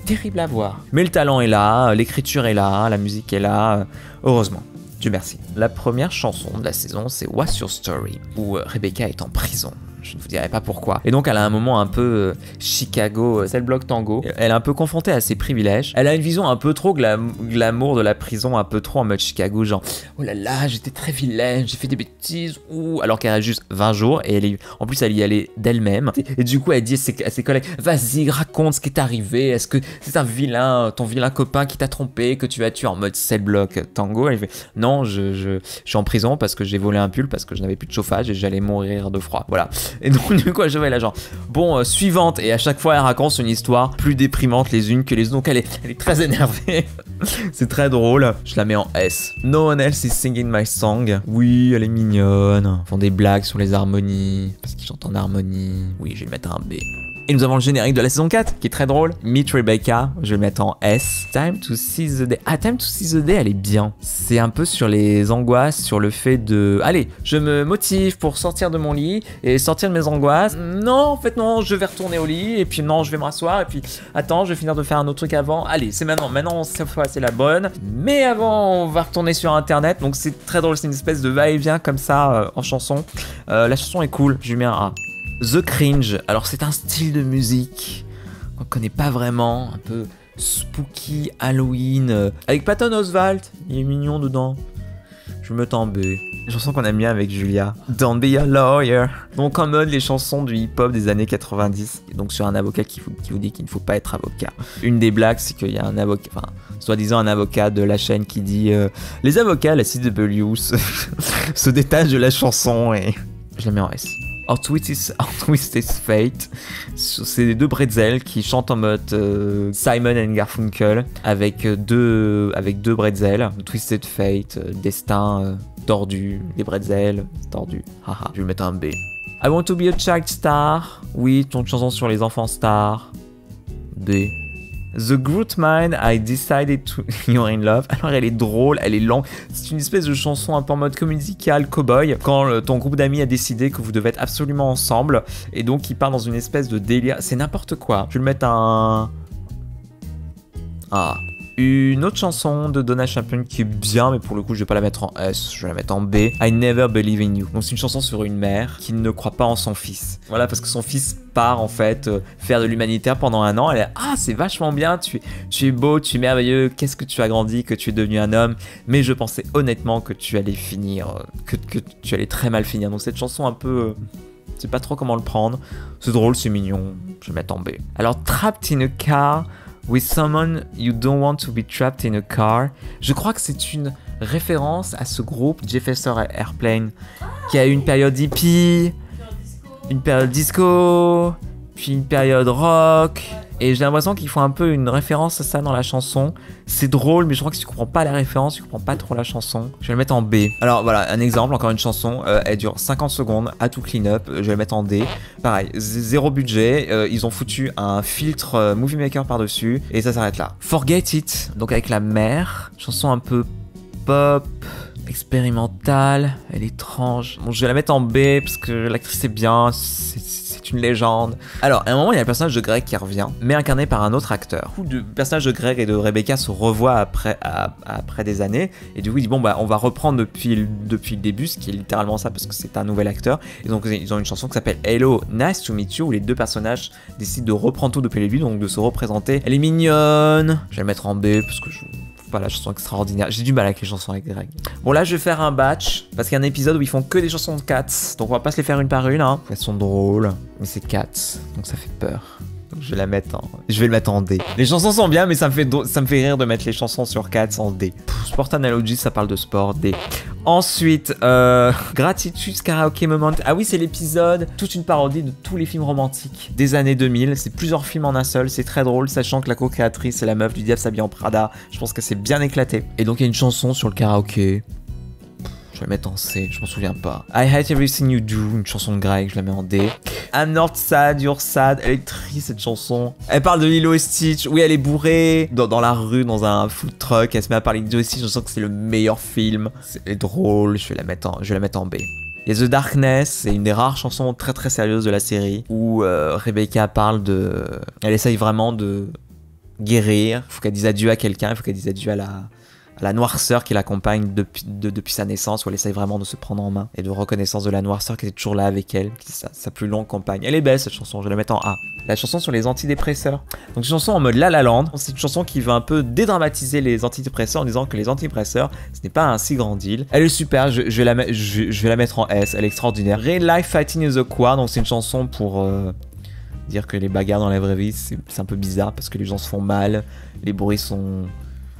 terrible à voir. Mais le talent est là, l'écriture est là, la musique est là, heureusement. Dieu merci. La première chanson de la saison, c'est What's Your Story, où Rebecca est en prison. Je ne vous dirai pas pourquoi. Et donc elle a un moment un peu Chicago, cell block tango. Elle est un peu confrontée à ses privilèges. Elle a une vision un peu trop glamour de la prison, un peu trop en mode Chicago, genre oh là là, j'étais très vilaine, j'ai fait des bêtises, ouh. Alors qu'elle a juste 20 jours et en plus elle y allait d'elle-même. Et du coup elle dit à ses collègues, vas-y raconte ce qui est arrivé, est-ce que c'est ton vilain copain qui t'a trompé, que tu as tué en mode cell block tango? Elle fait non, je suis en prison parce que j'ai volé un pull, parce que je n'avais plus de chauffage et j'allais mourir de froid. Voilà. Et donc du coup je vais là genre bon suivante, et à chaque fois elle raconte une histoire plus déprimante les unes que les autres, donc elle est très énervée. C'est très drôle. Je la mets en S. No one else is singing my song. Oui, elle est mignonne. Ils font des blagues sur les harmonies parce qu'ils chantent en harmonie. Oui, je vais mettre un B. Et nous avons le générique de la saison 4 qui est très drôle. Meet Rebecca, je vais le mettre en S. Time to Seize the Day. Ah, Time to Seize the Day, elle est bien. C'est un peu sur les angoisses, sur le fait de... Allez, je me motive pour sortir de mon lit et sortir de mes angoisses. Non, en fait non, je vais retourner au lit et puis non, je vais me rasseoir et puis attends, je vais finir de faire un autre truc avant. Allez, c'est maintenant. Maintenant, cette fois, c'est la bonne. Mais avant, on va retourner sur Internet. Donc c'est très drôle, c'est une espèce de va-et-vient comme ça en chanson. La chanson est cool, je lui mets un A. The Cringe, alors c'est un style de musique qu'on connaît pas vraiment, un peu spooky, Halloween, avec Patton Oswalt, il est mignon dedans. Je vais mettre en B. Les chansons qu'on aime bien avec Julia. Don't be a lawyer. Donc en mode les chansons du hip-hop des années 90. Donc sur un avocat qui vous dit qu'il ne faut pas être avocat. Une des blagues, c'est qu'il y a un avocat, enfin, soi-disant un avocat de la chaîne qui dit les avocats, la CW, se détachent de la chanson et... Je la mets en S. Our Twisted Fate, c'est les deux bretzels qui chantent en mode Simon and Garfunkel avec deux bretzels. Twisted Fate, destin tordu, les bretzels tordus. Haha, je vais mettre un B. I Want to Be a Child Star, oui, ton chanson sur les enfants stars. B. The Groot Mine, I Decided to You're in Love. Alors elle est drôle, elle est longue. C'est une espèce de chanson un peu en mode musical cowboy. Quand ton groupe d'amis a décidé que vous devez être absolument ensemble. Et donc il part dans une espèce de délire. C'est n'importe quoi. Je vais le mettre un... Ah. Une autre chanson de Donna Champion qui est bien, mais pour le coup je vais pas la mettre en S, je vais la mettre en B. I Never Believe in You. Donc c'est une chanson sur une mère qui ne croit pas en son fils. Voilà, parce que son fils part en fait faire de l'humanitaire pendant un an. Elle est ah c'est vachement bien, tu es beau, tu es merveilleux, qu'est-ce que tu as grandi, que tu es devenu un homme. Mais je pensais honnêtement que tu allais finir, que tu allais très mal finir. Donc cette chanson un peu... je sais pas trop comment le prendre. C'est drôle, c'est mignon, je vais mettre en B. Alors Trapped in a Car with someone you don't want to be trapped in a car. Je crois que c'est une référence à ce groupe Jefferson Airplane qui a eu une période hippie, une période disco, puis une période rock. Et j'ai l'impression qu'ils font un peu une référence à ça dans la chanson. C'est drôle, mais je crois que si tu comprends pas la référence, tu comprends pas trop la chanson. Je vais le mettre en B. Alors voilà, un exemple, encore une chanson. Elle dure 50 secondes, à tout clean up. Je vais le mettre en D. Pareil, zéro budget. Ils ont foutu un filtre Movie Maker par-dessus. Et ça s'arrête là. Forget It, donc avec la mère. Chanson un peu pop, expérimentale. Elle est étrange. Bon, je vais la mettre en B parce que l'actrice est bien. C'est une légende. Alors, à un moment, il y a le personnage de Greg qui revient, mais incarné par un autre acteur. Le personnage de Greg et de Rebecca se revoient après des années, et du coup, il dit bon, bah, on va reprendre depuis le début, ce qui est littéralement ça, parce que c'est un nouvel acteur. Et donc, ils ont une chanson qui s'appelle Hello, Nice to Meet You, où les deux personnages décident de reprendre tout depuis le début, donc de se représenter. Elle est mignonne. Je vais la mettre en B, parce que je... pas la chanson extraordinaire. J'ai du mal avec les chansons avec Greg. Bon là je vais faire un batch parce qu'il y a un épisode où ils font que des chansons de Cats. Donc on va pas se les faire une par une hein. Elles sont drôles, mais c'est Cats, donc ça fait peur. Donc je vais la mettre en... Je vais le mettre en D. Les chansons sont bien, mais ça me fait rire de mettre les chansons sur Cats en D. Sport Analogy, ça parle de sport, D. Ensuite, Gratitude Karaoke Moment. Ah oui, c'est l'épisode, toute une parodie de tous les films romantiques des années 2000. C'est plusieurs films en un seul, c'est très drôle, sachant que la co-créatrice c'est la meuf du Diable s'habille en Prada. Je pense que c'est bien éclaté. Et donc il y a une chanson sur le karaoké. Je vais la mettre en C, je m'en souviens pas. I Hate Everything You Do, une chanson de Greg, je la mets en D. I'm Not Sad, You're Sad, elle est triste cette chanson. Elle parle de Lilo et Stitch, oui elle est bourrée dans la rue, dans un food truck, elle se met à parler de Lilo et Stitch, je sens que c'est le meilleur film. C'est drôle, je vais la mettre en B. Il y a The Darkness, c'est une des rares chansons très très sérieuses de la série, où Rebecca parle de... Elle essaye vraiment de guérir, il faut qu'elle dise adieu à quelqu'un, il faut qu'elle dise adieu à la noirceur qui l'accompagne depuis sa naissance, où elle essaye vraiment de se prendre en main, et de reconnaissance de la noirceur qui est toujours là avec elle, qui est sa plus longue compagne. Elle est belle cette chanson, je vais la mettre en A. La chanson sur les antidépresseurs. Donc une chanson en mode La La Land, c'est une chanson qui veut un peu dédramatiser les antidépresseurs en disant que les antidépresseurs, ce n'est pas un si grand deal. Elle est super, je vais la mettre en S, elle est extraordinaire. Real Life Fighting in the Quad, donc c'est une chanson pour dire que les bagarres dans la vraie vie, c'est un peu bizarre parce que les gens se font mal, les bruits sont...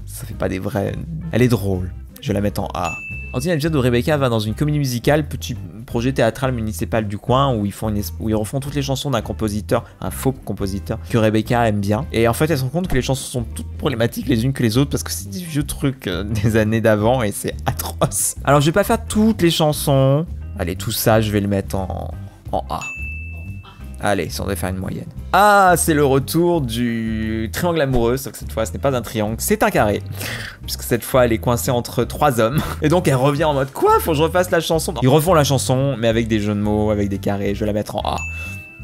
ça fait pas des vrais... Elle est drôle, je vais la mettre en A. Ensuite, l'épisode de Rebecca va dans une comédie musicale, petit projet théâtral municipal du coin, où ils refont toutes les chansons d'un compositeur, un faux compositeur, que Rebecca aime bien. Et en fait, elle se rend compte que les chansons sont toutes problématiques les unes que les autres, parce que c'est des vieux trucs des années d'avant, et c'est atroce. Alors, je vais pas faire toutes les chansons. Allez, tout ça, je vais le mettre en A. Allez, si on devait faire une moyenne. Ah, c'est le retour du triangle amoureux, sauf que cette fois, ce n'est pas un triangle, c'est un carré. Puisque cette fois, elle est coincée entre 3 hommes. Et donc, elle revient en mode, quoi? Faut que je refasse la chanson? Ils refont la chanson, mais avec des jeux de mots, avec des carrés. Je vais la mettre en A.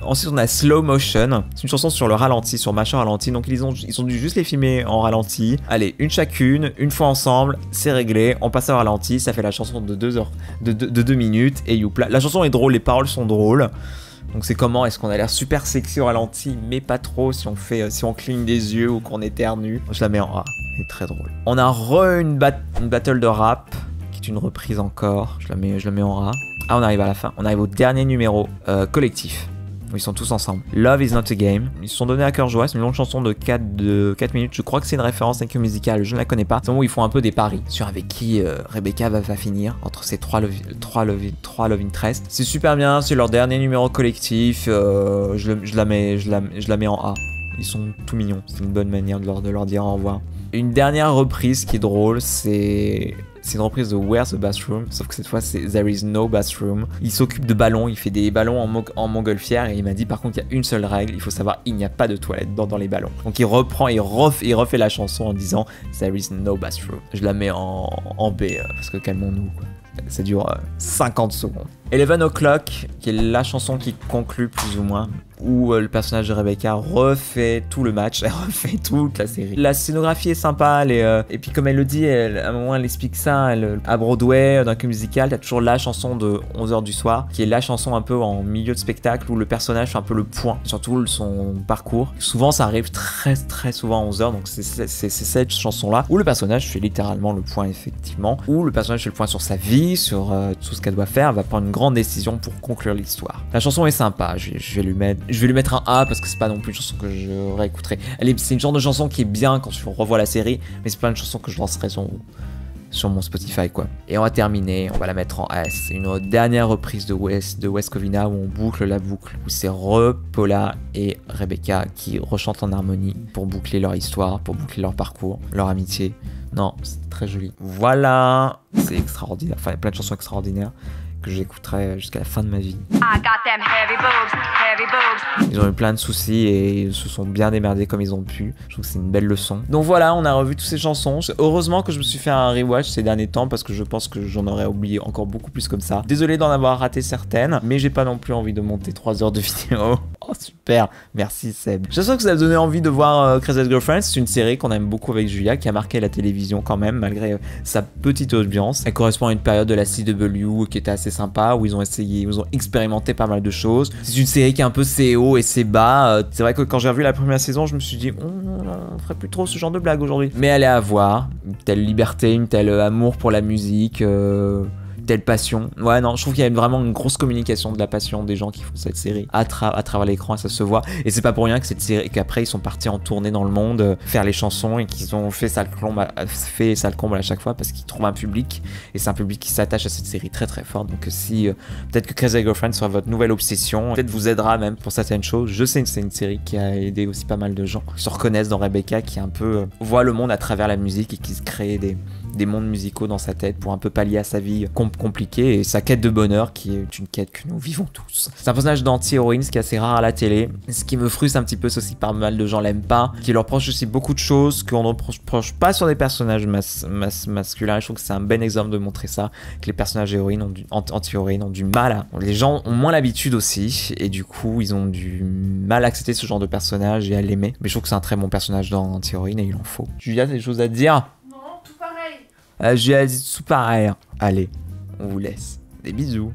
Ensuite, on a Slow Motion. C'est une chanson sur le ralenti, sur machin ralenti. Donc, ils ont dû juste les filmer en ralenti. Allez, une chacune, une fois ensemble, c'est réglé. On passe au ralenti, ça fait la chanson de 2 heures, de 2 minutes. Et youpla. La chanson est drôle, les paroles sont drôles. Donc c'est comment? Est-ce qu'on a l'air super sexy au ralenti, mais pas trop si on cligne des yeux ou qu'on éternue? Je la mets en A, c'est très drôle. On a une battle de rap, qui est une reprise encore, je la mets en A. Ah, on arrive à la fin, on arrive au dernier numéro, collectif. Où ils sont tous ensemble. Love is not a game. Ils se sont donnés à cœur joie. C'est une longue chanson de 4 minutes. Je crois que c'est une référence à une musicale. Je ne la connais pas. C'est où ils font un peu des paris sur avec qui Rebecca va finir entre ces 3 love interest. C'est super bien. C'est leur dernier numéro collectif. Je la mets en A. Ils sont tout mignons. C'est une bonne manière de leur dire au revoir. Une dernière reprise qui est drôle, c'est une reprise de Where's the Bathroom, sauf que cette fois c'est There is no bathroom. Il s'occupe de ballons, il fait des ballons en montgolfière et il m'a dit par contre il y a une seule règle, il faut savoir il n'y a pas de toilette dans les ballons. Donc il refait la chanson en disant There is no bathroom. Je la mets en B parce que calmons-nous quoi. Ça dure 50 secondes. 11 O'Clock, qui est la chanson qui conclut plus ou moins, où le personnage de Rebecca refait tout le match, elle refait toute la série. La scénographie est sympa, et puis comme elle le dit, à un moment elle explique ça, à Broadway, dans un musical, t'as toujours la chanson de 11h du soir, qui est la chanson un peu en milieu de spectacle, où le personnage fait un peu le point sur tout son parcours. Souvent ça arrive très souvent à 11h, donc c'est cette chanson-là, où le personnage fait littéralement le point effectivement, où le personnage fait le point sur sa vie, sur tout ce qu'elle doit faire, elle va prendre une grande décision pour conclure l'histoire. La chanson est sympa, je vais lui mettre un A parce que c'est pas non plus une chanson que je réécouterai. C'est une genre de chanson qui est bien quand je revois la série, mais c'est pas une chanson que je lancerai sur mon Spotify quoi. Et on va terminer, on va la mettre en S. C'est une dernière reprise de West Covina où on boucle la boucle, où c'est Paula et Rebecca qui rechantent en harmonie pour boucler leur histoire, pour boucler leur parcours, leur amitié. Non, c'est très joli. Voilà, c'est extraordinaire. Enfin, il y a plein de chansons extraordinaires que j'écouterai jusqu'à la fin de ma vie. Ils ont eu plein de soucis et ils se sont bien démerdés comme ils ont pu. Je trouve que c'est une belle leçon. Donc voilà, on a revu toutes ces chansons. Heureusement que je me suis fait un rewatch ces derniers temps parce que je pense que j'en aurais oublié encore beaucoup plus comme ça. Désolé d'en avoir raté certaines, mais j'ai pas non plus envie de monter 3 heures de vidéo. Oh super, merci Seb. J'espère que ça a donné envie de voir Crazy Ex-Girlfriend. C'est une série qu'on aime beaucoup avec Julia, qui a marqué la télévision quand même, malgré sa petite audience. Elle correspond à une période de la CW qui était assez sympa, où ils ont expérimenté pas mal de choses. C'est une série qui a un peu ses hauts et ses bas. C'est vrai que quand j'ai revu la première saison, je me suis dit on ferait plus trop ce genre de blague aujourd'hui. Mais elle est à voir, une telle liberté, une telle amour pour la musique, telle passion. Ouais non, je trouve qu'il y a vraiment une grosse communication de la passion des gens qui font cette série à travers l'écran, et ça se voit. Et c'est pas pour rien que cette série, qu'après ils sont partis en tournée dans le monde, faire les chansons, et qu'ils ont fait ça le comble à chaque fois parce qu'ils trouvent un public, et c'est un public qui s'attache à cette série très très fort. Donc si peut-être que Crazy Ex-Girlfriend sera votre nouvelle obsession, peut-être vous aidera même pour certaines choses. Je sais que c'est une série qui a aidé aussi pas mal de gens qui se reconnaissent dans Rebecca, qui un peu voit le monde à travers la musique et qui se crée des mondes musicaux dans sa tête pour un peu pallier à sa vie compliquée et sa quête de bonheur, qui est une quête que nous vivons tous. C'est un personnage d'anti-héroïne, ce qui est assez rare à la télé. Ce qui me frustre un petit peu, c'est aussi pas mal de gens l'aiment pas, qui leur reproche aussi beaucoup de choses qu'on ne reproche pas sur des personnages masculins. Et je trouve que c'est un bon exemple de montrer ça, que les personnages anti-héroïnes ont du mal à... Les gens ont moins l'habitude aussi, et du coup ils ont du mal à accepter ce genre de personnage et à l'aimer. Mais je trouve que c'est un très bon personnage dans anti-héroïne et il en faut. Julia, t'as des choses à te dire? Non, tout pareil. Julia dit tout pareil. Allez, on vous laisse. Des bisous.